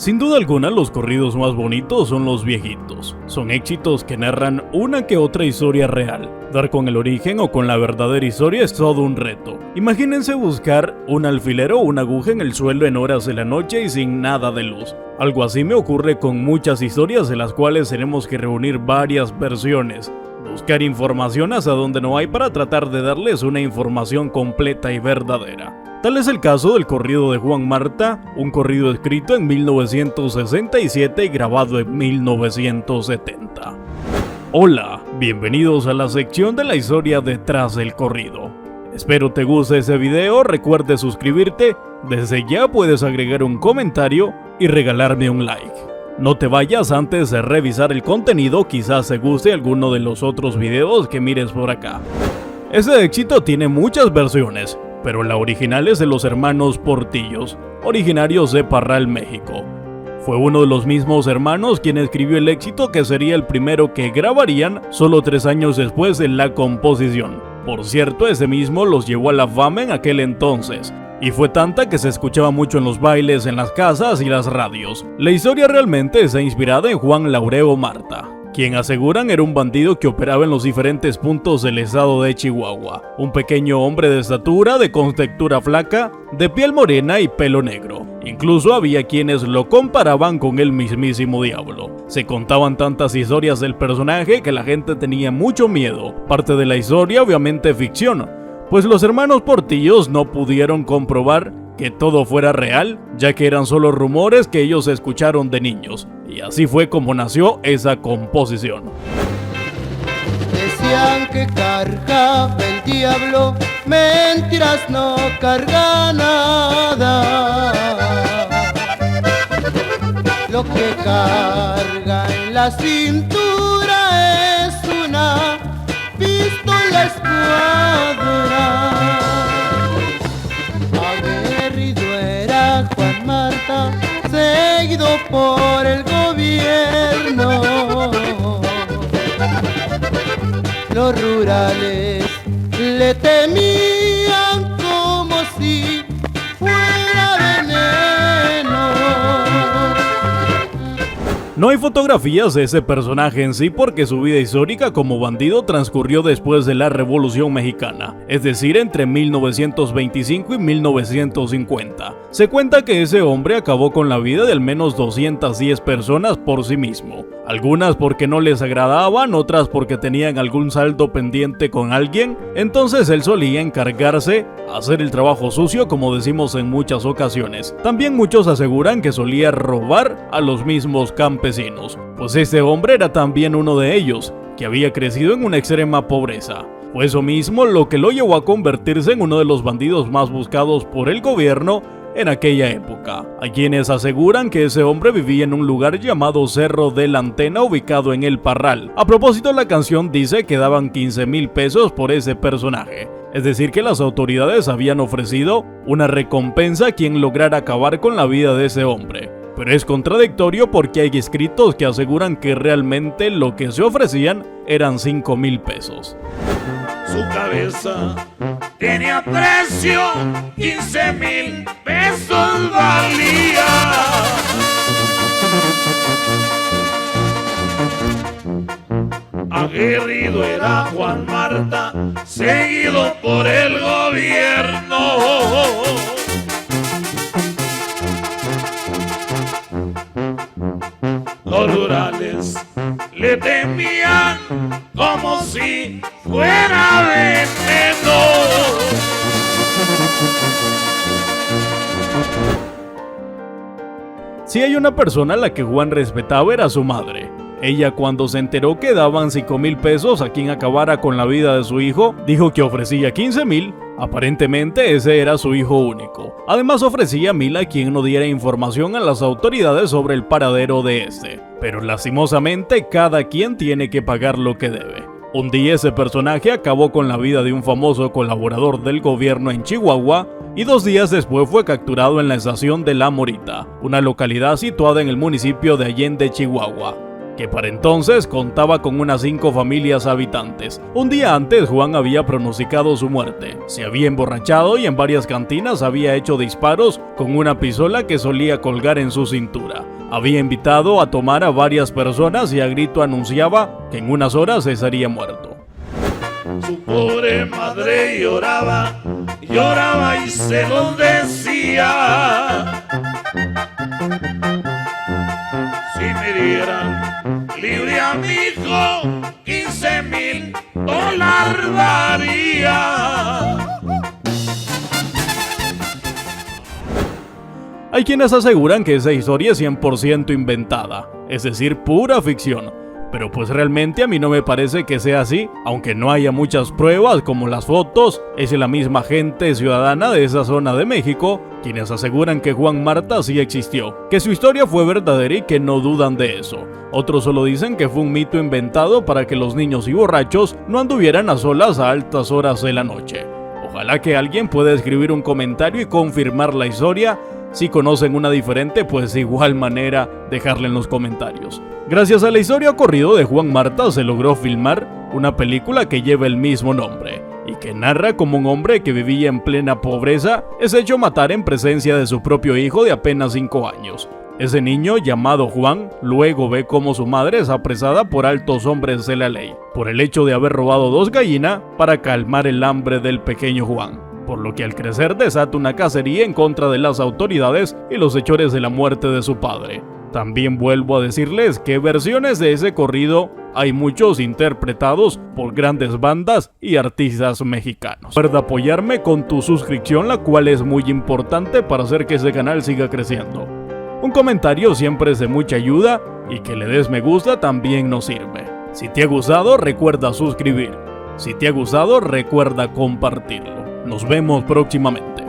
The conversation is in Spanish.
Sin duda alguna, los corridos más bonitos son los viejitos. Son éxitos que narran una que otra historia real. Dar con el origen o con la verdadera historia es todo un reto. Imagínense buscar un alfiler o una aguja en el suelo en horas de la noche y sin nada de luz. Algo así me ocurre con muchas historias de las cuales tenemos que reunir varias versiones. Buscar información hasta donde no hay para tratar de darles una información completa y verdadera. Tal es el caso del corrido de Juan Marta, un corrido escrito en 1967 y grabado en 1970. Hola, bienvenidos a la sección de la historia detrás del corrido. Espero te guste este video, recuerde suscribirte, desde ya puedes agregar un comentario y regalarme un like. No te vayas antes de revisar el contenido, quizás te guste alguno de los otros videos que mires por acá. Este éxito tiene muchas versiones, pero la original es de los hermanos Portillos, originarios de Parral, México. Fue uno de los mismos hermanos quien escribió el éxito que sería el primero que grabarían solo 3 años después de la composición. Por cierto, ese mismo los llevó a la fama en aquel entonces, y fue tanta que se escuchaba mucho en los bailes, en las casas y las radios. La historia realmente está inspirada en Juan Laureo Marta, quien aseguran era un bandido que operaba en los diferentes puntos del estado de Chihuahua. Un pequeño hombre de estatura, de contextura flaca, de piel morena y pelo negro. Incluso había quienes lo comparaban con el mismísimo diablo. Se contaban tantas historias del personaje que la gente tenía mucho miedo. Parte de la historia obviamente ficción, pues los hermanos Portillos no pudieron comprobar que todo fuera real, ya que eran solo rumores que ellos escucharon de niños, y así fue como nació esa composición. Decían que cargaba el diablo, mentiras, no carga nada. Lo que carga en la cintura es una pistola escuadra. Juan Marta, seguido por el gobierno. Los rurales le temían como si fuera veneno. No hay fotografías de ese personaje en sí porque su vida histórica como bandido transcurrió después de la Revolución Mexicana, es decir, entre 1925 y 1950. Se cuenta que ese hombre acabó con la vida de al menos 210 personas por sí mismo. Algunas porque no les agradaban, otras porque tenían algún saldo pendiente con alguien. Entonces él solía encargarse a hacer el trabajo sucio, como decimos en muchas ocasiones. También muchos aseguran que solía robar a los mismos campesinos, pues este hombre era también uno de ellos, que había crecido en una extrema pobreza. Fue eso mismo lo que lo llevó a convertirse en uno de los bandidos más buscados por el gobierno en aquella época. Hay quienes aseguran que ese hombre vivía en un lugar llamado Cerro de la Antena, ubicado en el Parral. A propósito, la canción dice que daban 15,000 pesos por ese personaje. Es decir, que las autoridades habían ofrecido una recompensa a quien lograra acabar con la vida de ese hombre. Pero es contradictorio porque hay escritos que aseguran que realmente lo que se ofrecían eran 5,000 pesos. Su cabeza tenía precio, 15,000 pesos valía. Aguerrido era Juan Marta, seguido por el gobierno. Los rurales le temían como si fuera veneno. Si hay una persona a la que Juan respetaba era su madre. Ella, cuando se enteró que daban 5,000 pesos a quien acabara con la vida de su hijo, dijo que ofrecía 15,000. Aparentemente ese era su hijo único. Además ofrecía 1,000 a quien no diera información a las autoridades sobre el paradero de este. Pero lastimosamente cada quien tiene que pagar lo que debe. Un día ese personaje acabó con la vida de un famoso colaborador del gobierno en Chihuahua y 2 días después fue capturado en la estación de La Morita, una localidad situada en el municipio de Allende, Chihuahua, que para entonces contaba con unas 5 familias habitantes. Un día antes Juan había pronosticado su muerte, se había emborrachado y en varias cantinas había hecho disparos con una pistola que solía colgar en su cintura. Había invitado a tomar a varias personas y a grito anunciaba que en unas horas estaría muerto. Su pobre madre lloraba, lloraba y se lo decía. Si me dieran libre a mi hijo, $15,000 daría. Hay quienes aseguran que esa historia es 100% inventada, es decir, pura ficción. Pero pues realmente a mí no me parece que sea así, aunque no haya muchas pruebas como las fotos. Es la misma gente ciudadana de esa zona de México quienes aseguran que Juan Marta sí existió, que su historia fue verdadera y que no dudan de eso. Otros solo dicen que fue un mito inventado para que los niños y borrachos no anduvieran a solas a altas horas de la noche. Ojalá que alguien pueda escribir un comentario y confirmar la historia. Si conocen una diferente, pues de igual manera dejarla en los comentarios. Gracias a la historia corrido de Juan Marta se logró filmar una película que lleva el mismo nombre y que narra como un hombre que vivía en plena pobreza es hecho matar en presencia de su propio hijo de apenas 5 años. Ese niño, llamado Juan, luego ve cómo su madre es apresada por altos hombres de la ley por el hecho de haber robado 2 gallinas para calmar el hambre del pequeño Juan, por lo que al crecer desata una cacería en contra de las autoridades y los hechores de la muerte de su padre. También vuelvo a decirles que versiones de ese corrido hay muchos interpretados por grandes bandas y artistas mexicanos. Recuerda apoyarme con tu suscripción, la cual es muy importante para hacer que este canal siga creciendo. Un comentario siempre es de mucha ayuda y que le des me gusta también nos sirve. Si te ha gustado, recuerda suscribir. Si te ha gustado, recuerda compartirlo. Nos vemos próximamente.